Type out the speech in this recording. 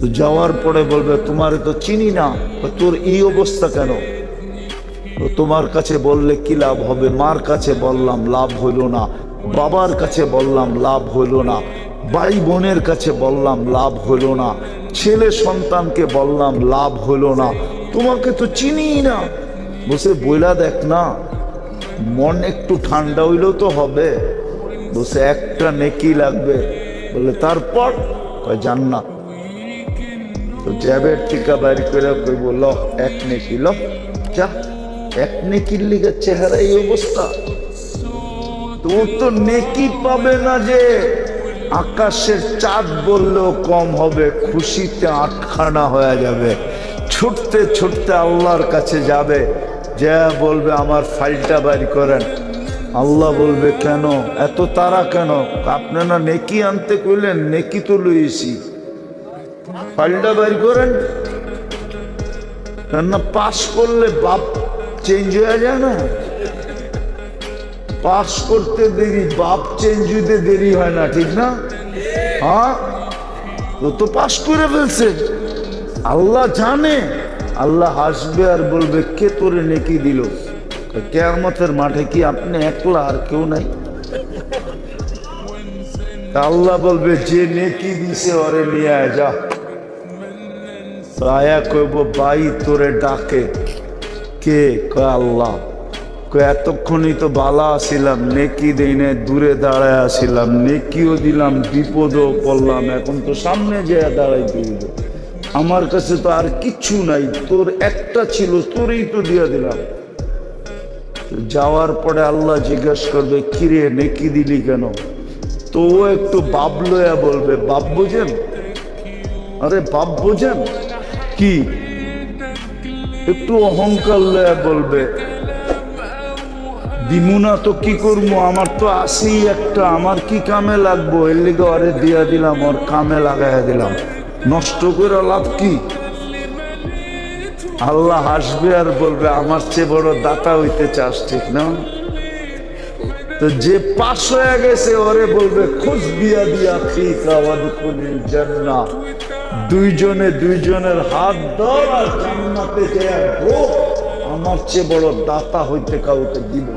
তো যাওয়ার পরে বলবে তোমারে তো চিনি না, তোর এই অবস্থা কেন? তো তোমার কাছে বললে কি লাভ হবে? মার কাছে বললাম লাভ হইল না, বাবার কাছে বললাম লাভ হইল না, ভাই বোনের কাছে বললাম লাভ হইল না, ছেলে সন্তানকে বললাম লাভ হইল না, তোমাকে তো চিনি না। বসে বইলা দেখ না, মন একটু ঠান্ডা হইলেও তো হবে। বসে একটা নেকি লাগবে, বলে তারপর জান্নাত। তো জ্যাবের টিকা বাইর করে কইব ল এক নেকি, ল যা এক নেকির লিগে চেহারা এই অবস্থা। তো তো নেকি পাবে না যে আকাশের চাঁদ বললেও কম হবে, খুশিতে আটখানা হয়ে যাবে, ছুটতে ছুটতে আল্লাহর কাছে যাবে, যা বলবে আমার ফাইলটা বাইর করেন। আল্লাহ বলবে কেন এত তারা কেন? আপনি না নেকি আনতে কইলেন, নেকি তো লইছি, ফাইলটা বাইর করেন। কেননা পাস করলে বাপ চেঞ্জ হয়ে যায় না, পাস করতে দেরি, বাপ চেঞ্জ হইতে দেরি হয় না, ঠিক না? হ্যাঁ, ও তো পাস করে ফেলছে। আল্লাহ জানে, আল্লাহ হাসবে আর বলবে কে তোরে নেকি দিল? কিয়ামতের মাঠে কি আপনি একলা, আর কেউ নাই? আল্লাহ বলবে যে নেকি দিছে ওরে নিয়ে আয় যা। আয়া কইব ভাই তোরে ডাকে কে? কয় আল্লাহ। কয় এতক্ষণই তো বালা আসিলাম, নেকি দেই না, দূরে দাঁড়ায় আসিলাম, নেকিও দিলাম বিপদও করলাম, এখন তো সামনে যেয়ে দাঁড়াইতে হইব, আমার কাছে তো আর কিচ্ছু নাই, তোর একটা ছিল তোরই তো দিয়ে দিলাম। যাওয়ার পরে আল্লাহ জিজ্ঞাসা করবে কিরে নেকি দিলি কেন? তো ও একটু বাপ লয়া বলবে বাপ বোঝেন, আরে বাপ বোঝেন কি? একটু অহংকার লয়া বলবে দিমুনা তো কি করবো, আমার তো আসি একটা, আমার কি কামে লাগবো, এর লিগে আরে দিয়া দিলাম, ওর কামে লাগাইয়া দিলাম, নষ্ট করে লাভ কি? আল্লাহ হাসবে আর বলবে আমার চেয়ে বড় দাতা হইতে চাস, ঠিক না? তো যে পাশ হয়ে গেছে ওরে বলবে খোঁজ বিয়া দিয়া ফিকা ওয়াদখুলিল জান্নাহ, দুইজনে দুইজনের হাত ধর আর জান্নাতে যায়, আমার চেয়ে বড় দাতা হইতে কাউকে দিব।